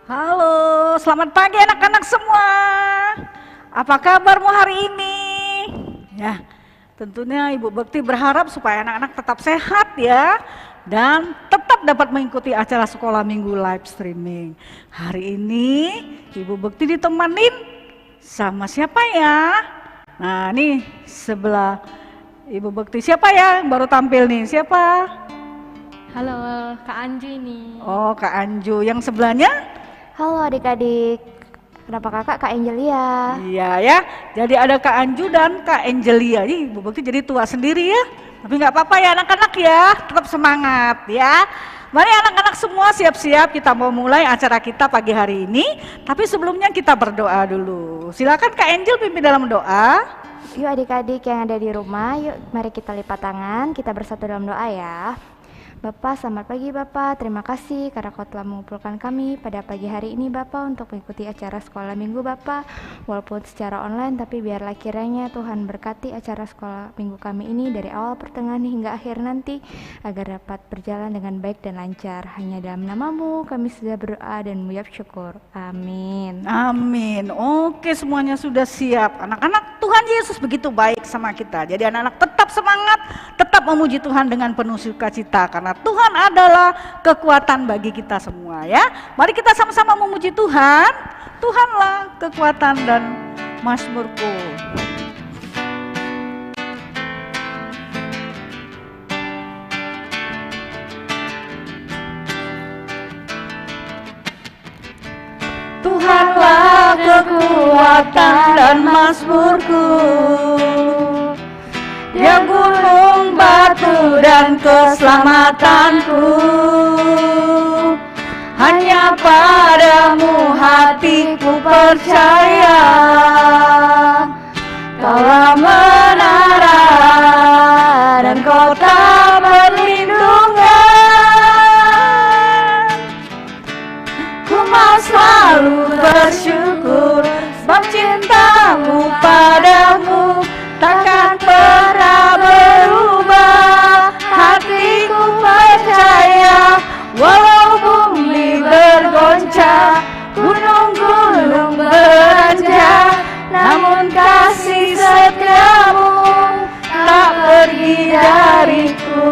Halo, selamat pagi anak-anak semua. Apa kabarmu hari ini? Ya, tentunya Ibu Bekti berharap supaya anak-anak tetap sehat ya, dan tetap dapat mengikuti acara sekolah minggu live streaming. Hari ini Ibu Bekti ditemenin sama siapa ya? Nah, nih sebelah Ibu Bekti siapa ya yang baru tampil nih? Siapa? Halo, Kak Anju ini. Oh, Kak Anju. Yang sebelahnya? Halo adik-adik, kenapa kakak Kak Angelia? Iya ya, jadi ada Kak Anju dan Kak Angelia. Ih, Bu Bekti jadi tua sendiri ya. Tapi nggak apa-apa ya anak-anak ya, tetap semangat ya. Mari anak-anak semua siap-siap, kita mau mulai acara kita pagi hari ini. Tapi sebelumnya kita berdoa dulu. Silakan Kak Angel pimpin dalam doa. Yuk adik-adik yang ada di rumah, yuk mari kita lipat tangan, kita bersatu dalam doa ya. Bapak, selamat pagi Bapak, terima kasih karena Kau telah mengumpulkan kami pada pagi hari ini Bapak untuk mengikuti acara sekolah minggu Bapak. Walaupun secara online, tapi biarlah kiranya Tuhan berkati acara sekolah minggu kami ini dari awal pertengahan hingga akhir nanti, agar dapat berjalan dengan baik dan lancar. Hanya dalam nama-Mu kami sudah berdoa dan mengucap syukur. Amin. Amin. Oke, semuanya sudah siap. Anak-anak, Tuhan Yesus begitu baik sama kita. Jadi anak-anak tetap semangat, tetap memuji Tuhan dengan penuh sukacita karena Tuhan adalah kekuatan bagi kita semua ya. Mari kita sama-sama memuji Tuhan. Tuhanlah kekuatan dan mazmurku. Tuhanlah kekuatan dan mazmurku, Dia gunung batu dan keselamatanku. Hanya padamu hatiku percaya, Kaulah menara dan kota perlindungan. Ku mau selalu bersyukur sebab cintamu padamu takkan pernah berubah. Hatiku percaya walau bumi bergoncang, gunung-gunung beranjak, namun kasih setiamu tak pergi dariku.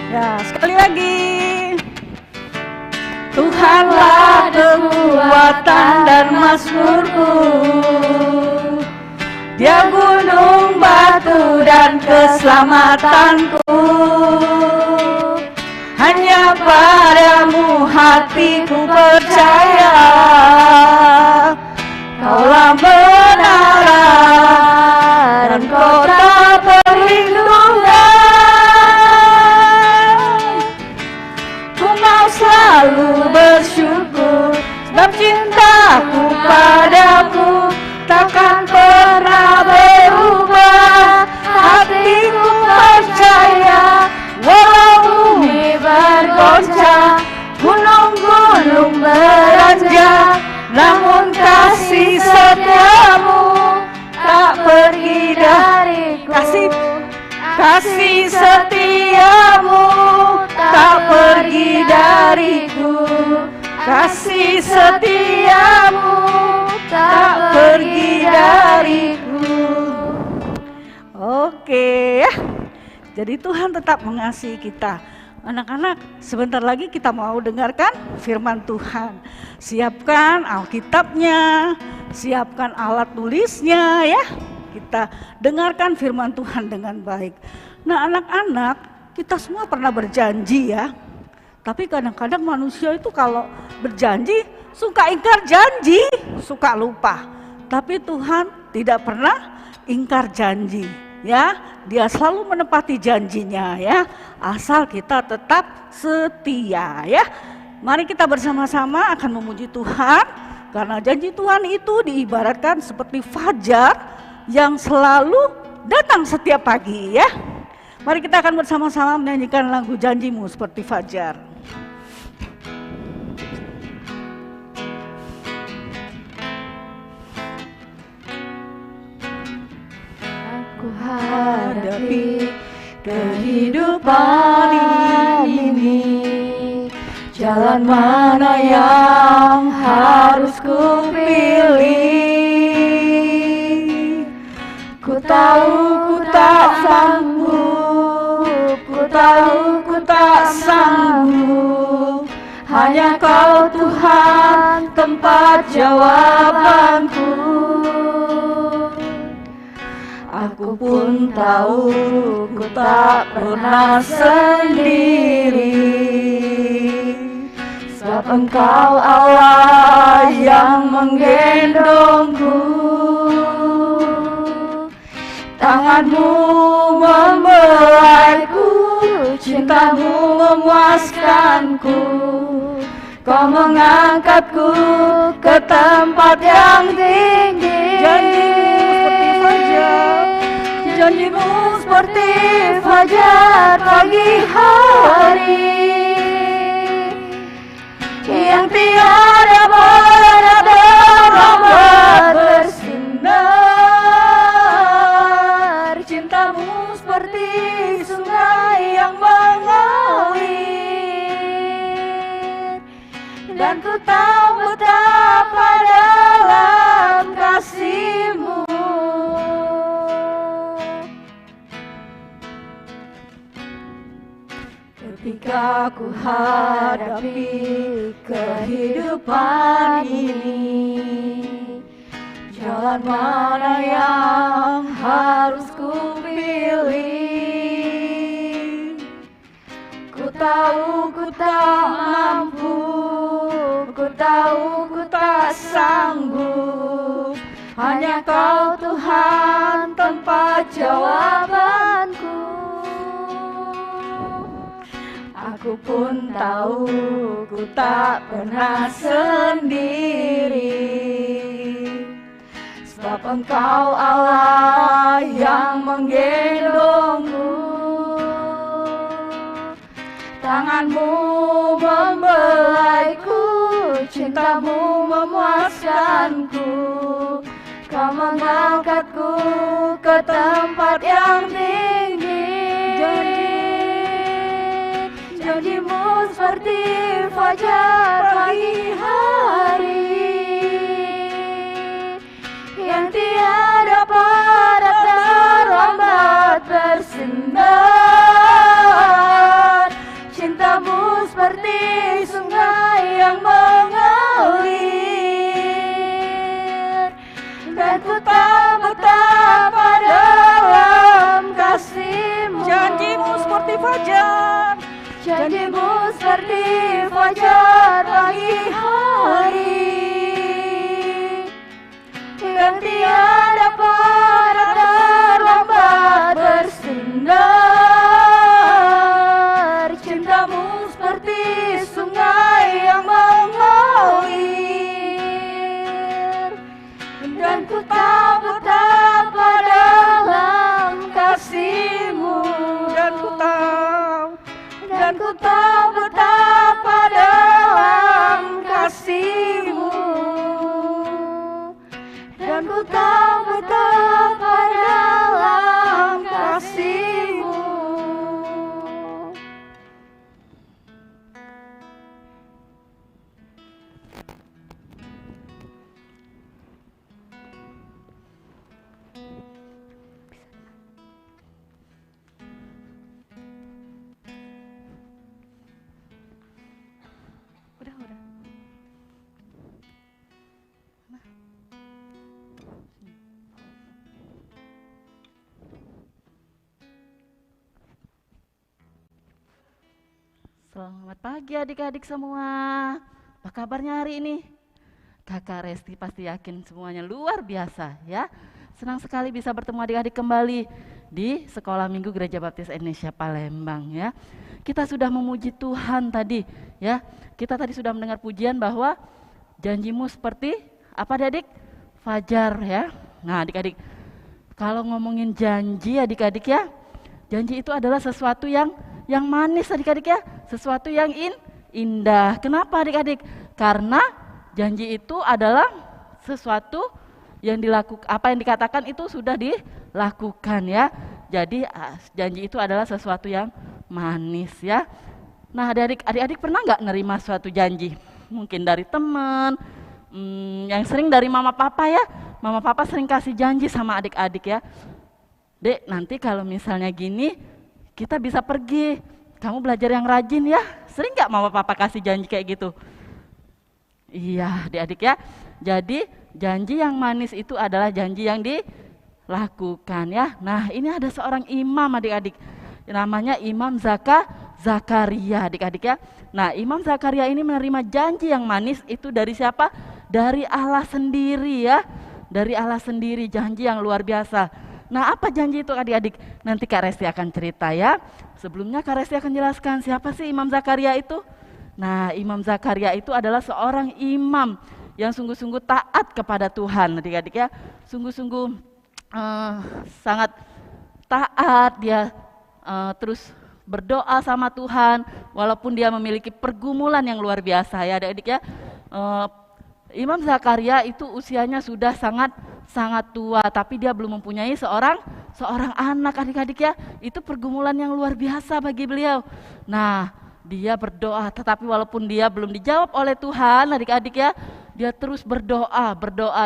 Ya, sekali lagi. Tuhanlah kekuatan dan mazmurku, Dia gunung batu dan keselamatanku. Hanya padamu hatiku percaya, Kaulah menara dan kota perlindungan. Ku mau selalu bersyukur sebab cintaku padamu takkan pernah berubah. Hatiku percaya walau bumi bergoncang, gunung-gunung beranjak, namun kasih setiamu tak pergi dariku. Kasih setiamu tak pergi dariku. Kasih setiamu tak pergi dariku. Oke ya. Jadi Tuhan tetap mengasihi kita. Anak-anak, sebentar lagi kita mau dengarkan firman Tuhan. Siapkan Alkitabnya, siapkan alat tulisnya ya. Kita dengarkan firman Tuhan dengan baik. Nah anak-anak, kita semua pernah berjanji ya. Tapi kadang-kadang manusia itu kalau berjanji suka ingkar janji, suka lupa. Tapi Tuhan tidak pernah ingkar janji ya. Dia selalu menepati janjinya ya. Asal kita tetap setia ya. Mari kita bersama-sama akan memuji Tuhan. Karena janji Tuhan itu diibaratkan seperti fajar yang selalu datang setiap pagi ya. Mari kita akan bersama-sama menyanyikan lagu Janjimu Seperti Fajar. Aku ku hadapi kehidupan ini, jalan mana yang harus ku pilih? Ku tahu ku tak sanggup, ku tahu ku tak sanggup. Hanya Kau Tuhan tempat jawabanku. Aku pun tahu ku tak pernah sendiri, sebab Engkau Allah yang menggendongku. Tanganmu membelaiku, cintamu memuaskanku. Kau mengangkatku ke tempat yang tinggi. Janjimu seperti fajar pagi hari, yang tiada pernah terlambat bersinar. Cintamu seperti sungai yang mengalir, dan ku tahu betapa dalam kasih-Mu. Ketika ku hadapi kehidupan ini, jalan mana yang harus ku pilih? Ku tahu ku tak mampu, ku tahu ku tak sanggup. Hanya Kau Tuhan tempat jawabanku. Aku pun tahu ku tak pernah sendiri, sebab Engkau Allah yang menggendongku. Tanganmu membelaiku, cintamu memuaskanku. Kau mengangkatku ke tempat yang tinggi. Janjimu seperti fajar pagi hari, yang tiada pernah terlambat bersinar. Cintamu seperti sungai yang mengalir, dan ku tahu betapa dalam kasih-Mu. Janjimu seperti fajar, janjimu seperti fajar pagi hari, yang tiada pernah terlambat bersinar. Cintamu seperti sungai yang mengalir, dan ku tahu betapa dalam kasih-Mu. Dan ku tahu betapa dalam kasih-Mu. Dan ku tahu betapa dalam kasih-Mu. Udah. Selamat pagi adik-adik semua. Apa kabarnya hari ini? Kakak Resti pasti yakin semuanya luar biasa ya. Senang sekali bisa bertemu adik-adik kembali di Sekolah Minggu Gereja Baptis Indonesia Palembang ya. Kita sudah memuji Tuhan tadi ya. Kita tadi sudah mendengar pujian bahwa janjimu seperti apa adik? Fajar ya. Nah adik-adik, kalau ngomongin janji adik-adik ya, janji itu adalah sesuatu yang manis adik-adik ya, sesuatu yang indah. Kenapa adik-adik? Karena janji itu adalah sesuatu yang dilakukan, apa yang dikatakan itu sudah lakukan ya. Jadi janji itu adalah sesuatu yang manis ya. Nah adik-adik pernah nggak nerima suatu janji? Mungkin dari teman, yang sering dari mama papa ya. Mama papa sering kasih janji sama adik-adik ya. Dek, nanti kalau misalnya gini, kita bisa pergi. Kamu belajar yang rajin ya. Sering nggak mama papa kasih janji kayak gitu? Iya, adik-adik ya. Jadi janji yang manis itu adalah janji yang dilakukan ya. Nah, ini ada seorang imam adik-adik. Namanya Imam Zakaria adik-adik ya. Nah, Imam Zakaria ini menerima janji yang manis itu dari siapa? Dari Allah sendiri ya. Dari Allah sendiri, janji yang luar biasa. Nah, apa janji itu adik-adik? Nanti Kak Resti akan cerita ya. Sebelumnya Kak Resti akan jelaskan siapa sih Imam Zakaria itu? Nah, Imam Zakaria itu adalah seorang imam yang sungguh-sungguh taat kepada Tuhan adik-adik ya. Sungguh-sungguh sangat taat, dia terus berdoa sama Tuhan walaupun dia memiliki pergumulan yang luar biasa ya adik-adik ya. Imam Zakaria itu usianya sudah sangat tua, tapi dia belum mempunyai seorang anak adik-adik ya. Itu pergumulan yang luar biasa bagi beliau. Nah, dia berdoa, tetapi walaupun dia belum dijawab oleh Tuhan adik-adik ya, dia terus berdoa,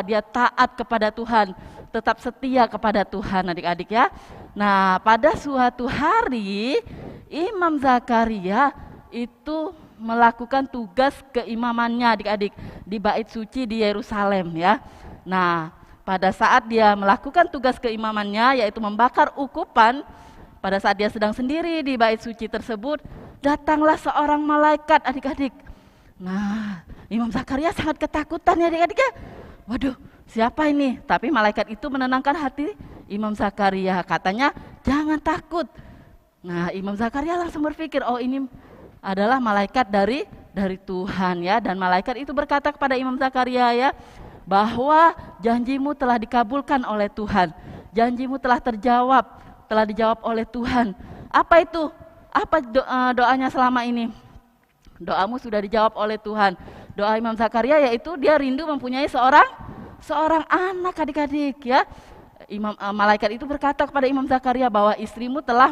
dia taat kepada Tuhan, tetap setia kepada Tuhan adik-adik ya. Nah, pada suatu hari Imam Zakaria itu melakukan tugas keimamannya adik-adik di bait suci di Yerusalem ya. Nah, pada saat dia melakukan tugas keimamannya yaitu membakar ukupan, pada saat dia sedang sendiri di bait suci tersebut, datanglah seorang malaikat adik-adik. Nah, Imam Zakaria sangat ketakutan ya adik-adik ya. Waduh, siapa ini? Tapi malaikat itu menenangkan hati Imam Zakaria, katanya jangan takut. Nah, Imam Zakaria langsung berpikir, oh ini adalah malaikat dari Tuhan ya. Dan malaikat itu berkata kepada Imam Zakaria ya, bahwa janjimu telah dikabulkan oleh Tuhan. Janjimu telah dijawab oleh Tuhan. Apa itu? Apa doanya selama ini? Doamu sudah dijawab oleh Tuhan. Doa Imam Zakaria yaitu dia rindu mempunyai seorang anak adik-adik ya. Malaikat itu berkata kepada Imam Zakaria bahwa istrimu telah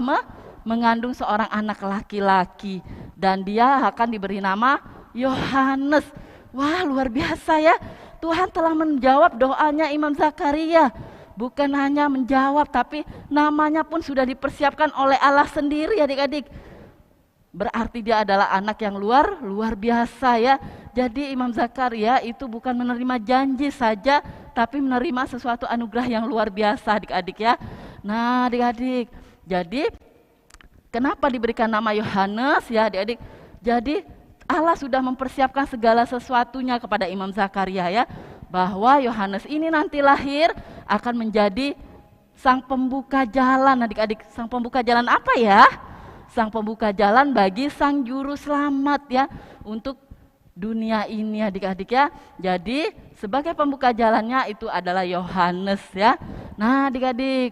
mengandung seorang anak laki-laki dan dia akan diberi nama Yohanes. Wah, luar biasa ya. Tuhan telah menjawab doanya Imam Zakaria. Bukan hanya menjawab, tapi namanya pun sudah dipersiapkan oleh Allah sendiri adik-adik. Berarti dia adalah anak yang luar biasa ya. Jadi Imam Zakaria itu bukan menerima janji saja, tapi menerima sesuatu anugerah yang luar biasa adik-adik ya. Nah adik-adik, jadi kenapa diberikan nama Yohanes ya adik-adik? Jadi Allah sudah mempersiapkan segala sesuatunya kepada Imam Zakaria ya. Bahwa Yohanes ini nanti lahir akan menjadi sang pembuka jalan adik-adik. Sang pembuka jalan apa ya? Sang pembuka jalan bagi sang juru selamat ya untuk dunia ini adik-adik ya. Jadi sebagai pembuka jalannya itu adalah Yohanes ya. Nah adik-adik,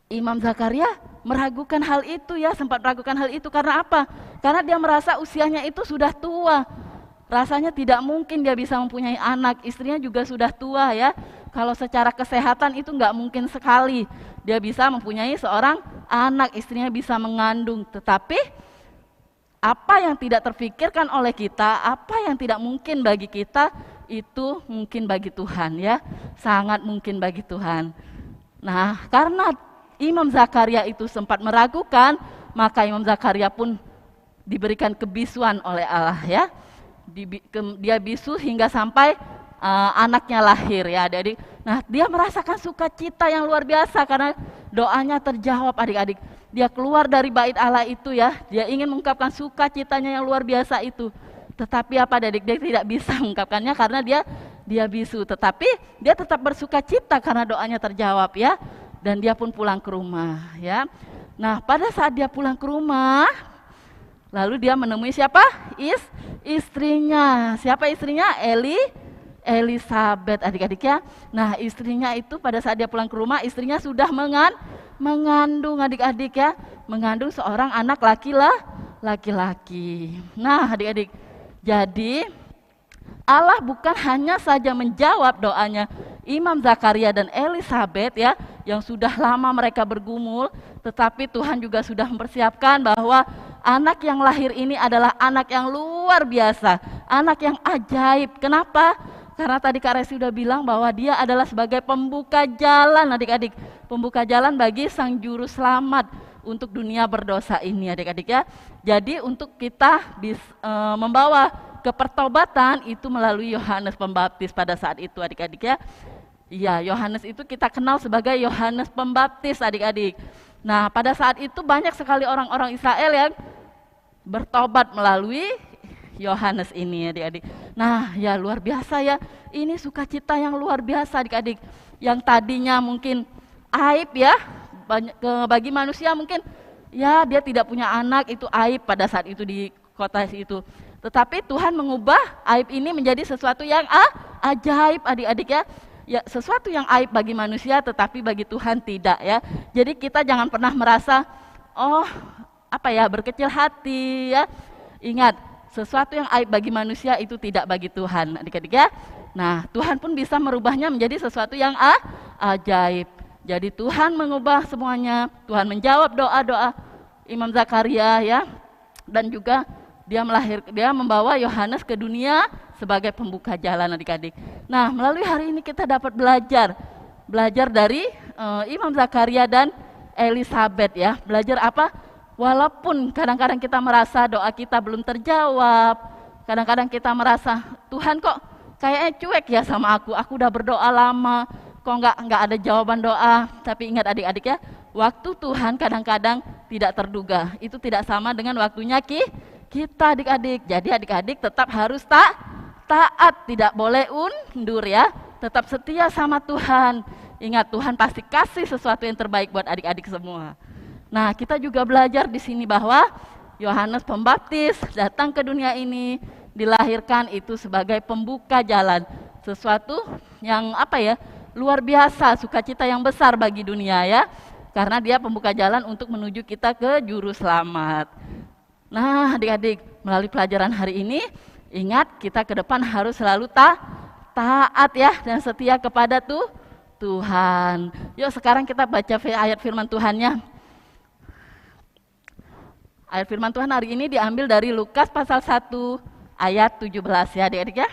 Imam Zakaria meragukan hal itu ya, sempat meragukan hal itu karena apa? Karena dia merasa usianya itu sudah tua. Rasanya tidak mungkin dia bisa mempunyai anak, istrinya juga sudah tua ya. Kalau secara kesehatan itu nggak mungkin sekali dia bisa mempunyai seorang anak, istrinya bisa mengandung. Tetapi apa yang tidak terfikirkan oleh kita, apa yang tidak mungkin bagi kita, itu mungkin bagi Tuhan ya. Sangat mungkin bagi Tuhan. Nah, karena Imam Zakaria itu sempat meragukan, maka Imam Zakaria pun diberikan kebisuan oleh Allah ya. Dia bisu hingga sampai anaknya lahir ya adik-adik. Nah dia merasakan sukacita yang luar biasa karena doanya terjawab adik-adik. Dia keluar dari bait Allah itu ya, dia ingin mengungkapkan sukacitanya yang luar biasa itu. Tetapi apa adik-adik, dia tidak bisa mengungkapkannya karena dia bisu. Tetapi dia tetap bersukacita karena doanya terjawab ya. Dan dia pun pulang ke rumah ya. Nah pada saat dia pulang ke rumah, lalu dia menemui siapa? Istrinya. Siapa istrinya? Elisabeth adik-adik ya. Nah istrinya itu pada saat dia pulang ke rumah, istrinya sudah mengandung adik-adik ya. Mengandung seorang anak laki-laki. Nah adik-adik, jadi Allah bukan hanya saja menjawab doanya Imam Zakaria dan Elisabeth ya, yang sudah lama mereka bergumul, tetapi Tuhan juga sudah mempersiapkan bahwa anak yang lahir ini adalah anak yang luar biasa, anak yang ajaib. Kenapa? Karena tadi Kak Resi sudah bilang bahwa dia adalah sebagai pembuka jalan adik-adik, pembuka jalan bagi Sang Juru Selamat untuk dunia berdosa ini adik-adik ya. Jadi untuk kita membawa kepertobatan itu melalui Yohanes Pembaptis pada saat itu adik-adik ya. Iya, Yohanes itu kita kenal sebagai Yohanes Pembaptis adik-adik. Nah pada saat itu banyak sekali orang-orang Israel yang bertobat melalui Yohanes ini adik-adik. Nah ya luar biasa ya, ini sukacita yang luar biasa adik-adik. Yang tadinya mungkin aib ya, bagi manusia mungkin ya dia tidak punya anak, itu aib pada saat itu di kota itu. Tetapi Tuhan mengubah aib ini menjadi sesuatu yang ajaib adik-adik ya. Ya sesuatu yang aib bagi manusia tetapi bagi Tuhan tidak ya. Jadi kita jangan pernah merasa berkecil hati ya. Ingat, sesuatu yang aib bagi manusia itu tidak bagi Tuhan adik-adik ya. Nah Tuhan pun bisa merubahnya menjadi sesuatu yang ajaib. Jadi Tuhan mengubah semuanya, Tuhan menjawab doa-doa Imam Zakaria ya. Dan juga dia membawa Yohanes ke dunia sebagai pembuka jalan adik-adik. Nah melalui hari ini kita dapat belajar dari Imam Zakaria dan Elizabeth ya. Belajar apa? Walaupun kadang-kadang kita merasa doa kita belum terjawab, kadang-kadang kita merasa Tuhan kok kayaknya cuek ya sama aku udah berdoa lama, kok nggak ada jawaban doa. Tapi ingat adik-adik ya, waktu Tuhan kadang-kadang tidak terduga, itu tidak sama dengan waktunya kita adik-adik. Jadi adik-adik tetap harus taat, tidak boleh undur ya, tetap setia sama Tuhan. Ingat Tuhan pasti kasih sesuatu yang terbaik buat adik-adik semua. Nah, kita juga belajar di sini bahwa Yohanes Pembaptis datang ke dunia ini, dilahirkan itu sebagai pembuka jalan. Sesuatu yang luar biasa, sukacita yang besar bagi dunia ya. Karena dia pembuka jalan untuk menuju kita ke Juru Selamat. Nah, adik-adik, melalui pelajaran hari ini, ingat kita ke depan harus selalu taat ya dan setia kepada Tuhan. Yuk sekarang kita baca ayat firman Tuhannya. Ayat firman Tuhan hari ini diambil dari Lukas pasal 1 ayat 17 ya adik-adik ya.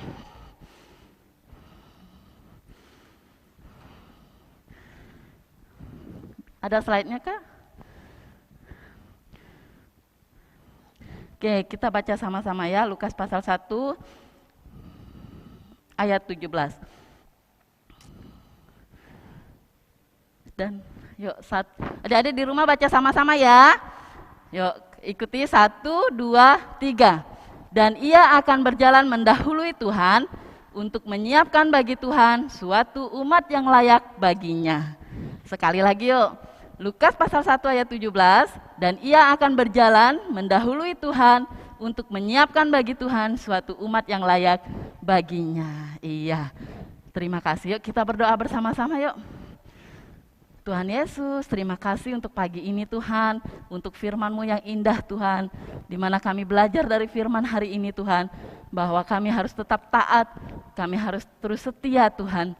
Ada slide-nya kah? Oke, kita baca sama-sama ya, Lukas pasal 1 ayat 17. Dan yuk, adik-adik di rumah baca sama-sama ya. Yuk, ikuti 1, 2, 3. Dan ia akan berjalan mendahului Tuhan untuk menyiapkan bagi Tuhan suatu umat yang layak baginya. Sekali lagi yuk, Lukas pasal 1 ayat 17. Dan ia akan berjalan mendahului Tuhan untuk menyiapkan bagi Tuhan suatu umat yang layak baginya. Iya, terima kasih. Yuk kita berdoa bersama-sama yuk. Tuhan Yesus, terima kasih untuk pagi ini Tuhan, untuk firman-Mu yang indah Tuhan, di mana kami belajar dari firman hari ini Tuhan, bahwa kami harus tetap taat, kami harus terus setia Tuhan,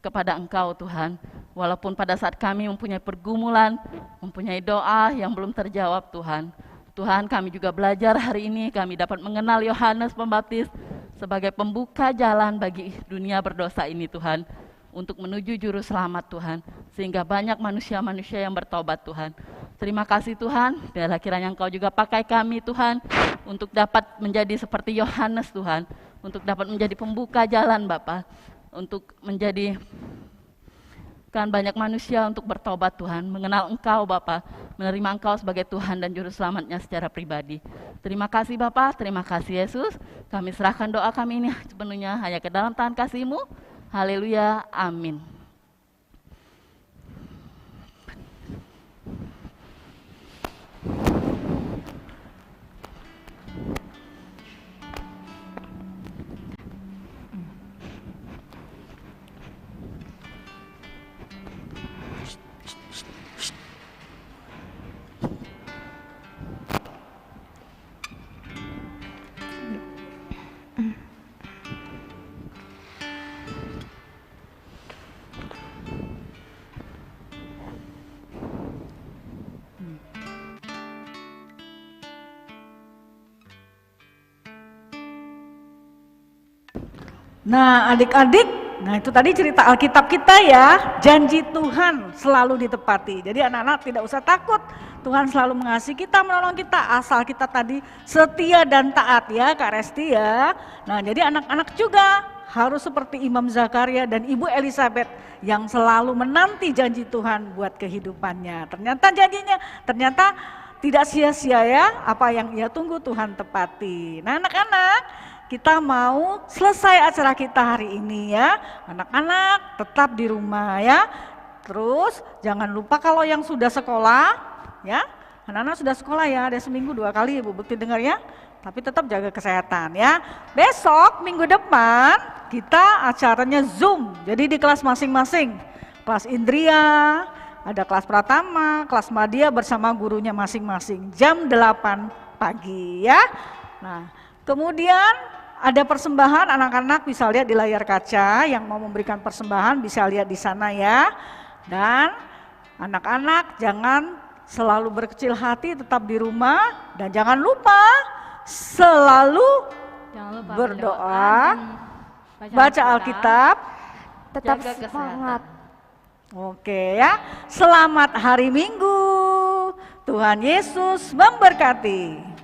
kepada Engkau Tuhan. Walaupun pada saat kami mempunyai pergumulan, mempunyai doa yang belum terjawab Tuhan. Tuhan kami juga belajar hari ini, kami dapat mengenal Yohanes Pembaptis sebagai pembuka jalan bagi dunia berdosa ini Tuhan. Untuk menuju Juru Selamat Tuhan, sehingga banyak manusia-manusia yang bertobat Tuhan. Terima kasih Tuhan, biarlah kiranya Engkau juga pakai kami Tuhan, untuk dapat menjadi seperti Yohanes Tuhan, untuk dapat menjadi pembuka jalan Bapa, untuk menjadi kan banyak manusia untuk bertobat Tuhan, mengenal Engkau Bapa, menerima Engkau sebagai Tuhan dan Juru Selamatnya secara pribadi. Terima kasih Bapa, terima kasih Yesus, kami serahkan doa kami ini sepenuhnya hanya ke dalam tangan kasih-Mu. Haleluya, amin. Nah adik-adik, nah itu tadi cerita Alkitab kita ya, janji Tuhan selalu ditepati. Jadi anak-anak tidak usah takut, Tuhan selalu mengasihi kita, menolong kita, asal kita tadi setia dan taat ya Kak Resti ya. Nah jadi anak-anak juga harus seperti Imam Zakaria dan Ibu Elizabeth yang selalu menanti janji Tuhan buat kehidupannya. Ternyata janjinya, ternyata tidak sia-sia ya, apa yang ia tunggu Tuhan tepati. Nah anak-anak, kita mau selesai acara kita hari ini ya. Anak-anak tetap di rumah ya. Terus jangan lupa kalau yang sudah sekolah ya. Anak-anak sudah sekolah ya, ada seminggu 2 kali Ibu Bekti dengar ya. Tapi tetap jaga kesehatan ya. Besok minggu depan kita acaranya Zoom. Jadi di kelas masing-masing. Kelas Indria, ada kelas Pratama, kelas Madya bersama gurunya masing-masing. Jam 8 pagi ya. Nah kemudian ada persembahan, anak-anak bisa lihat di layar kaca, yang mau memberikan persembahan bisa lihat di sana ya. Dan anak-anak jangan selalu berkecil hati, tetap di rumah. Dan jangan lupa selalu berdoa, baca Alkitab, Tetap Jaga kesehatan. semangat. Oke ya, selamat hari Minggu, Tuhan Yesus memberkati.